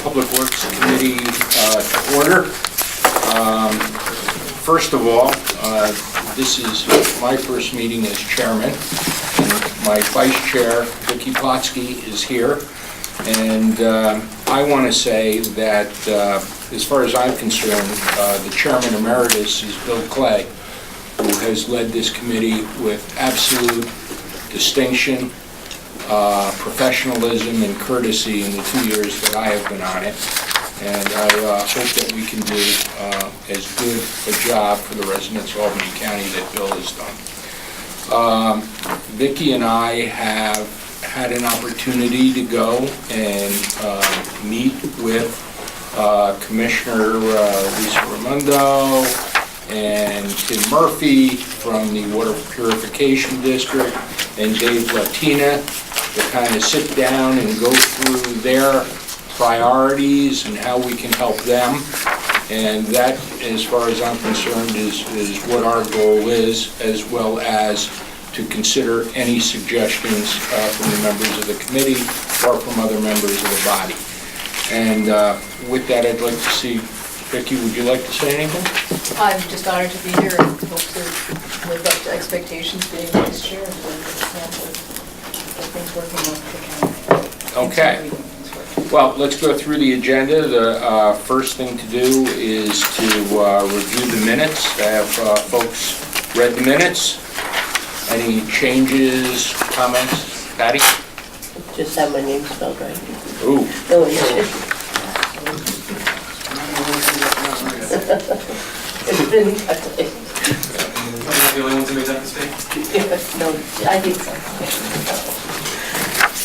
Public Works Committee to order. First of all, this is my first meeting as chairman, and my vice chair, Vicki Plotsky, is here. And I want to say that, as far as I'm concerned, the chairman emeritus is Bill Clay, who has led this committee with absolute distinction, professionalism, and courtesy in the 2 years that I have been on it. And I hope that we can do as good a job for the residents of Albany County that Bill has done. Vicki and I have had an opportunity to go and meet with Commissioner Lisa Raimondo and Tim Murphy from the Water Purification District and Dave Latina to kind of sit down and go through their priorities and how we can help them. And that, as far as I'm concerned, is what our goal is, as well as to consider any suggestions from the members of the committee or from other members of the body. And with that, I'd like to see, Vicki, would you like to say anything? I'm just honored to be here and hope to live up to expectations being vice chair and things working out for the county. Okay. Well, let's go through the agenda. The first thing to do is to review the minutes. Have folks read the minutes? Any changes, comments? Patty? Just have my name spelled right. Ooh. No, it is. It's been, Am I the only one to make that mistake? no, I think so.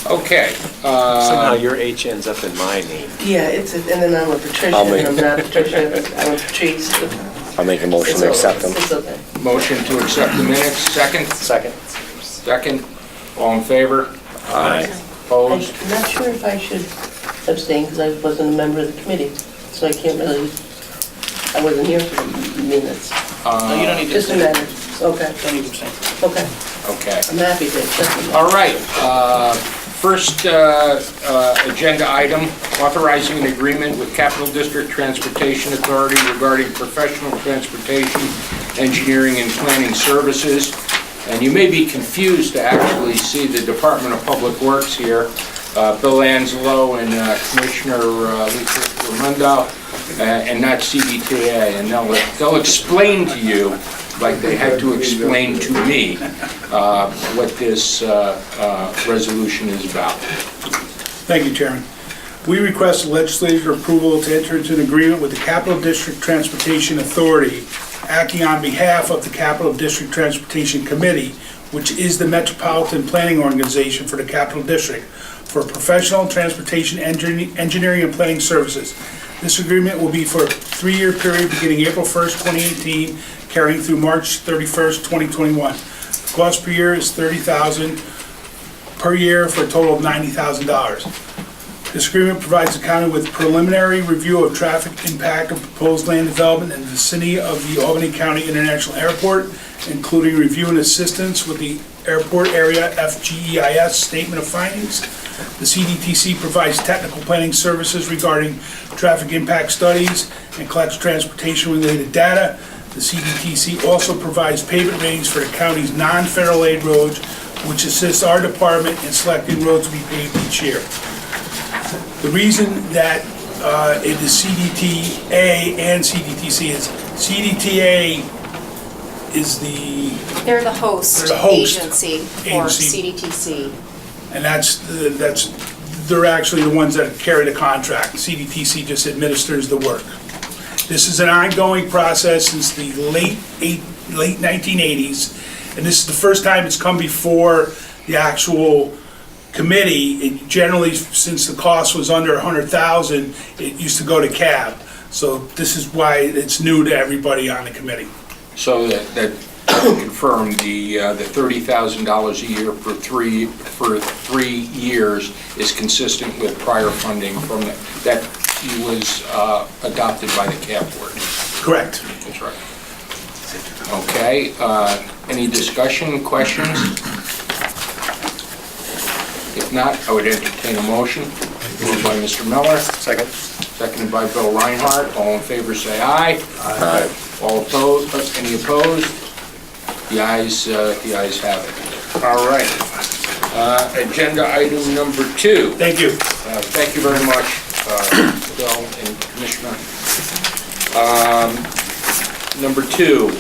Okay. Somehow your H ends up in my name. Yeah, and then I'm a Patricia, and I'm not Patricia, I'm a Patrice. I'll make a motion to accept them. It's okay. Motion to accept the minutes. Second? Second. Second. All in favor? Aye. Opposed? I'm not sure if I should abstain, because I wasn't a member of the committee, so I can't really, I wasn't here for the minutes. No, you don't need to Just a abstain. matter, okay, Don't need to abstain. okay. Okay. I'm happy to accept them. All right. First agenda item, authorizing an agreement with Capital District Transportation Authority regarding professional transportation, engineering, and planning services. And you may be confused to actually see the Department of Public Works here, Bill Angelo and Commissioner Lisa Raimondo, and not CDTA. And they'll explain to you, like they had to explain to me, what this resolution is about. Thank you, Chairman. We request legislative approval to enter into an agreement with the Capital District Transportation Authority, acting on behalf of the Capital District Transportation Committee, which is the metropolitan planning organization for the Capital District, for professional transportation engineering and planning services. This agreement will be for a 3-year period beginning April 1st, 2018, carrying through March 31st, 2021. The cost per year is $30,000 per year for a total of $90,000. This agreement provides the county with preliminary review of traffic impact of proposed land development in the vicinity of the Albany County International Airport, including review and assistance with the airport area FGEIS statement of findings. The CDTC provides technical planning services regarding traffic impact studies and collects transportation-related data. The CDTC also provides pavement ratings for the county's non-federal aid roads, which assists our department in selecting roads to be paved each year. The reason that it is CDTA and CDTC is CDTA is They're the host They're the host agency for agency. CDTC. and they're actually the ones that carry the contract. CDTC just administers the work. This is an ongoing process since the late 1980s, and this is the first time it's come before the actual committee. It generally, since the cost was under $100,000, it used to go to CAB. So this is why it's new to everybody on the committee. So that confirm the $30,000 a year for 3 years is consistent with prior funding from that was adopted by the CAB board. Correct. That's right. Okay. Any discussion, questions? If not, I would entertain a motion. Moved by Mr. Miller. Second. seconded by Bill Reinhardt. All in favor, say aye. Aye. All opposed, any opposed? The ayes have it. All right. Agenda item number 2. Thank you. Thank you very much, Bill and Commissioner. Number 2,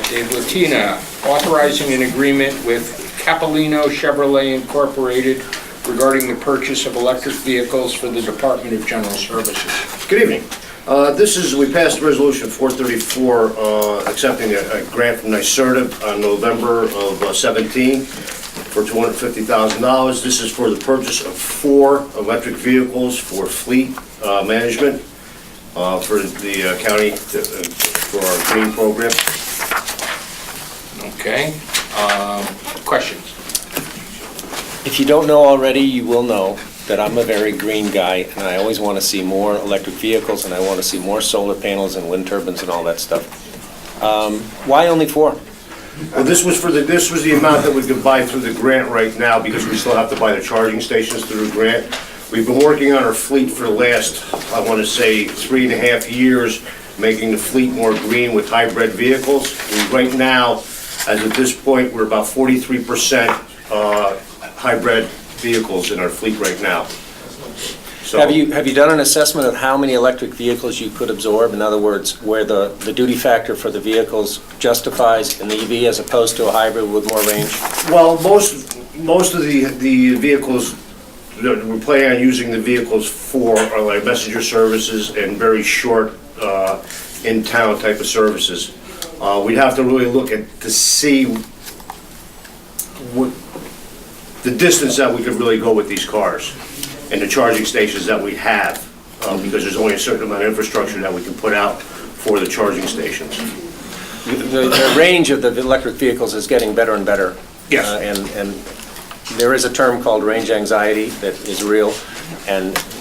Dave Latina, authorizing an agreement with Capolino Chevrolet Incorporated regarding the purchase of electric vehicles for the Department of General Services. Good evening. We passed Resolution 434, accepting a grant from NYSERDA on November of 17 for $250,000. This is for the purchase of 4 electric vehicles for fleet management for the county, for our green program. Okay. Questions? If you don't know already, you will know that I'm a very green guy, and I always want to see more electric vehicles, and I want to see more solar panels and wind turbines and all that stuff. Why only 4? Well, this was the amount that we could buy through the grant right now, because we still have to buy the charging stations through the grant. We've been working on our fleet for the last, I want to say, 3.5 years, making the fleet more green with hybrid vehicles. Right now, as of this point, we're about 43% hybrid vehicles in our fleet right now. So, Have you done an assessment of how many electric vehicles you could absorb? In other words, where the duty factor for the vehicles justifies an EV as opposed to a hybrid with more range? well, most of the vehicles, we're planning on using the vehicles for are like messenger services and very short in-town type of services. We'd have to really look to see what the distance that we could really go with these cars and the charging stations that we have, because there's only a certain amount of infrastructure that we can put out for the charging stations. The range of the electric vehicles is getting better and better. Yes. And there is a term called range anxiety that is real,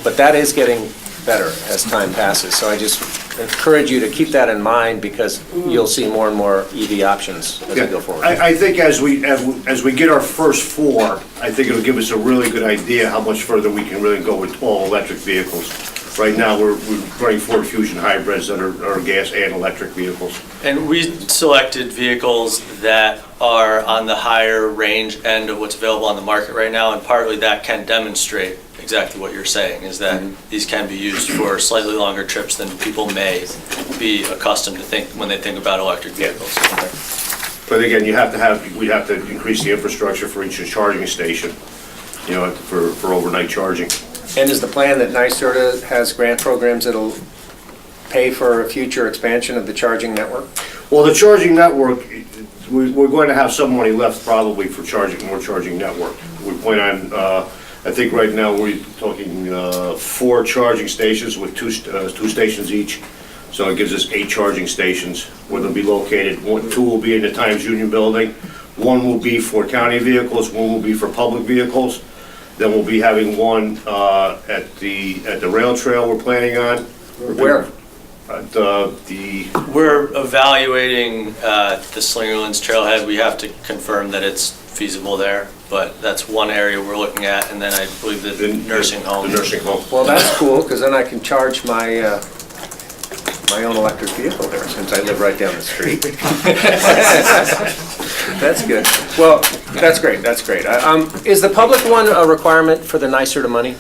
but that is getting better as time passes. So I just encourage you to keep that in mind, because you'll see more and more EV options as we go forward. I think as we get our first 4, I think it'll give us a really good idea how much further we can really go with all electric vehicles. Right now, we're running Ford Fusion hybrids that are gas and electric vehicles. And we selected vehicles that are on the higher range end of what's available on the market right now, and partly that can demonstrate exactly what you're saying, is that these can be used for slightly longer trips than people may be accustomed to think when they think about electric vehicles. But again, we'd have to increase the infrastructure for each charging station, for overnight charging. And is the plan that NYSERDA has grant programs that'll pay for a future expansion of the charging network? Well, the charging network, we're going to have some money left probably for more charging network. We plan on, I think right now we're talking 4 charging stations with 2 stations each. So it gives us 8 charging stations where they'll be located. 2 will be in the Times Union building. 1 will be for county vehicles, 1 will be for public vehicles. Then we'll be having 1 at the rail trail we're planning on. Where? We're evaluating the Slingerlands Trailhead. We have to confirm that it's feasible there, but that's one area we're looking at, and then I believe the nursing home. The nursing home. Well, that's cool, because then I can charge my my own electric vehicle there, since I live right down the street. That's good. Well, that's great, that's great. Is the public one a requirement for the NYSERDA money?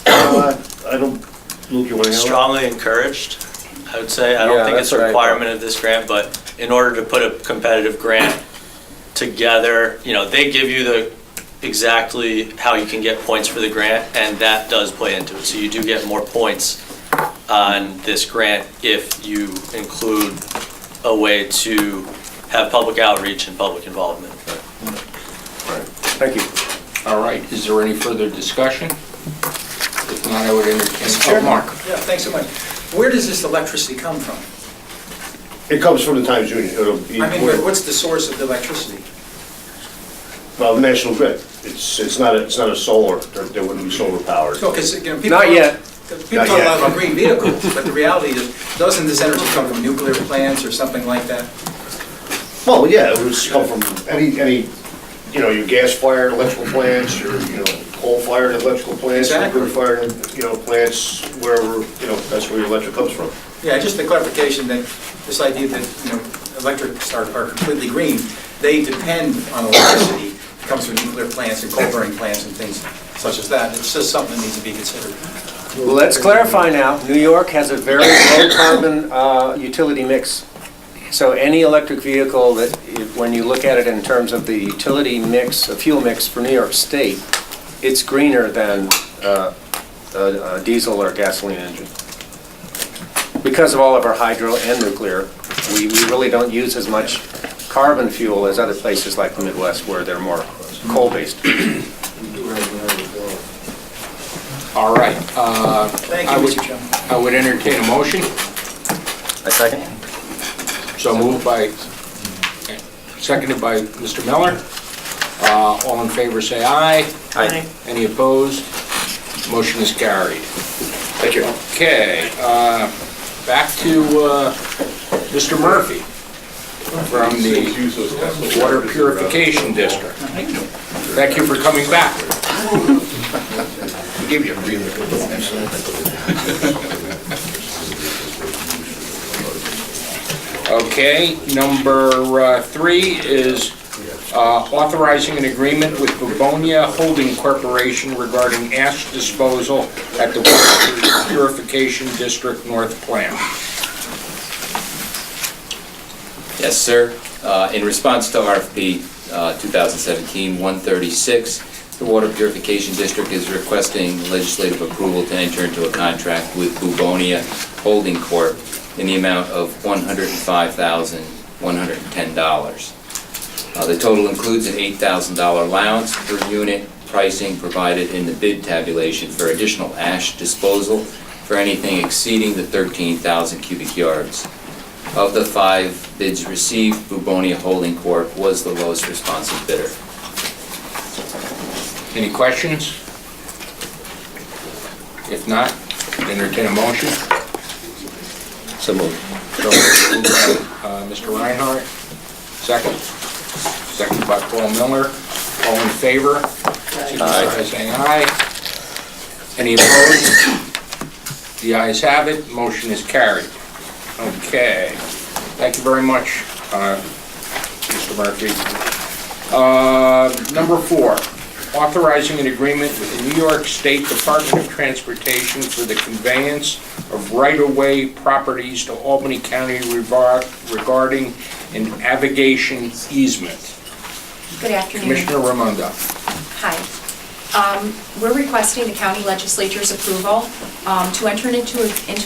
I don't, Luke, you want to handle it? Strongly encouraged, I would say. I don't Yeah, think it's that's a what I requirement of this grant, but in order to put a competitive grant together, they give you exactly how you can get points for the grant, and that does play into it. So you do get more points on this grant if you include a way to have public outreach and public involvement. Thank you. All right, is there any further discussion? If not, I would entertain. Mr. Chairman? Mark. Yeah, thanks so much. Where does this electricity come from? It comes from the Times Union. It'll be, I mean, what's the source of the electricity? well, the National Grid. It's not a solar. There wouldn't be solar powered. No, because, people Not yet. People talk a lot about green vehicles, but the reality is, doesn't this energy come from nuclear plants or something like that? Well, yeah, it would come from any your gas-fired electrical plants, your coal-fired electrical plants, Exactly. nuclear-fired, plants, wherever, that's where your electric comes from. Yeah, just a clarification that this idea that, electrics are completely green, they depend on electricity. It comes from nuclear plants and coal-burning plants and things such as that. It's just something that needs to be considered. Well, let's clarify now. New York has a very low carbon utility mix. So any electric vehicle that, when you look at it in terms of the utility mix, a fuel mix for New York State, it's greener than a diesel or gasoline engine. Because of all of our hydro and nuclear, we really don't use as much carbon fuel as other places like the Midwest where they're more coal-based. All right. Thank you, Mr. Chairman. I would entertain a motion. A second? So moved by, seconded by Mr. Miller. All in favor, say aye. Aye. Any opposed? Motion is carried. Thank you. Okay, back to Mr. Murphy from the Water Purification District. Thank you for coming back. Give you a breather. Okay, number 3 is authorizing an agreement with Bubonia Holding Corporation regarding ash disposal at the Water Purification District North Plant. Yes, sir. In response to RFP 2017-136, the Water Purification District is requesting legislative approval to enter into a contract with Bubonia Holding Corp. in the amount of $105,110. The total includes an $8,000 allowance per unit pricing provided in the bid tabulation for additional ash disposal for anything exceeding the 13,000 cubic yards. Of the 5 bids received, Bubonia Holding Corp. was the lowest responsive bidder. Any questions? If not, entertain a motion. So moved. So moved by Mr. Reinhardt, second. Second by Paul Miller. All in favor? Signify by saying aye. Any opposed? The ayes have it, motion is carried. Okay, thank you very much, Mr. Murphy. Number 4, authorizing an agreement with the New York State Department of Transportation for the conveyance of right-of-way properties to Albany County regarding an navigation easement. Good afternoon. Commissioner Raimondo. Hi. We're requesting the county legislature's approval to enter into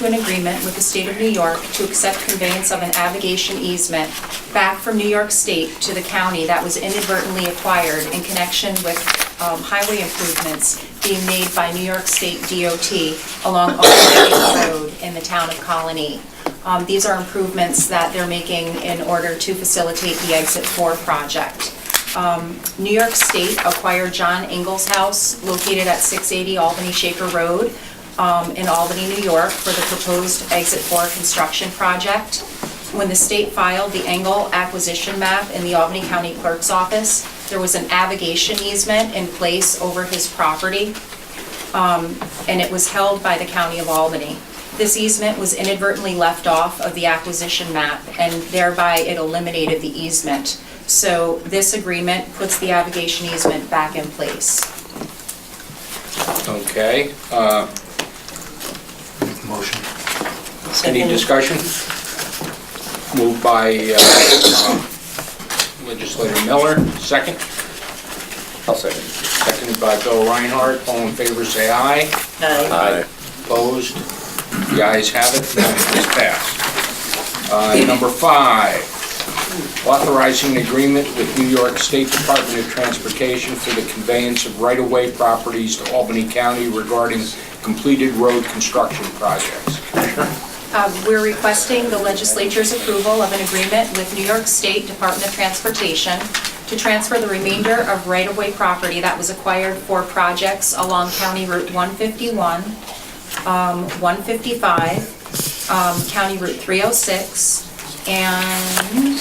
an agreement with the state of New York to accept conveyance of an navigation easement back from New York State to the county that was inadvertently acquired in connection with highway improvements being made by New York State DOT along Albany Road in the town of Colony. These are improvements that they're making in order to facilitate the Exit 4 project. New York State acquired John Ingalls House located at 680 Albany Shaker Road in Albany, New York for the proposed Exit 4 construction project. When the state filed the Engel acquisition map in the Albany County Clerk's office, there was an navigation easement in place over his property, and it was held by the County of Albany. This easement was inadvertently left off of the acquisition map, and thereby it eliminated the easement. So this agreement puts the navigation easement back in place. Okay. Motion. Any discussion? Moved by Legislator Miller, second. I'll second. Seconded by Bill Reinhardt. All in favor, say aye. Aye. Opposed? The ayes have it, motion is passed. Number 5, authorizing an agreement with New York State Department of Transportation for the conveyance of right-of-way properties to Albany County regarding completed road construction projects. Commissioner? We're requesting the legislature's approval of an agreement with New York State Department of Transportation to transfer the remainder of right-of-way property that was acquired for projects along County Route 151, 155, County Route 306, and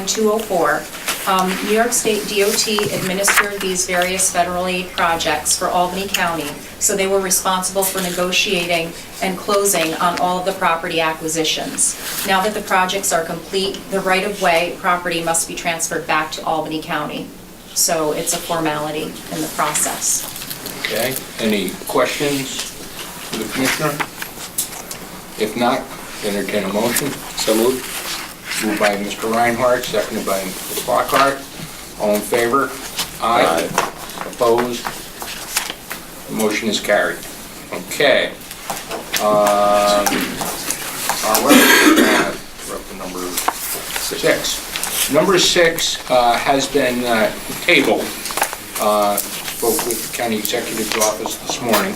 204 New York State DOT administered these various federal aid projects for Albany County, so they were responsible for negotiating and closing on all of the property acquisitions. Now that the projects are complete, the right-of-way property must be transferred back to Albany County. So it's a formality in the process. Okay, any questions for the commissioner? If not, entertain a motion. So moved. Moved by Mr. Reinhardt, seconded by Mr. Flockhart. All in favor? Aye. Opposed? The motion is carried. Okay. All right, we're up to number 6. Number 6 has been tabled. Spoke with the county executive's office this morning.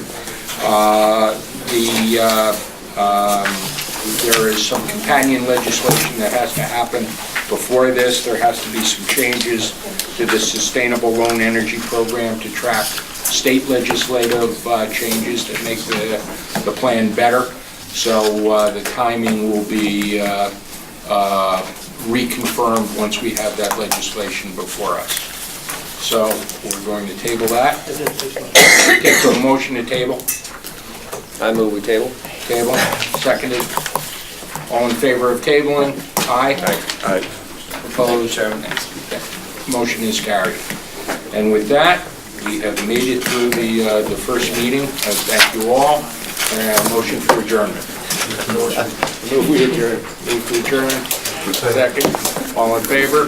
There is some companion legislation that has to happen before this. There has to be some changes to the Sustainable Loan Energy Program to track state legislative changes that make the plan better. So the timing will be reconfirmed once we have that legislation before us. So we're going to table that. Get to a motion to table. I move we table. Table, seconded. All in favor of tabling? Aye. Aye. Opposed? Motion is carried. And with that, we have made it through the first meeting. I thank you all. And motion for adjournment. Move we adjourn. Move to adjourn. Second. All in favor?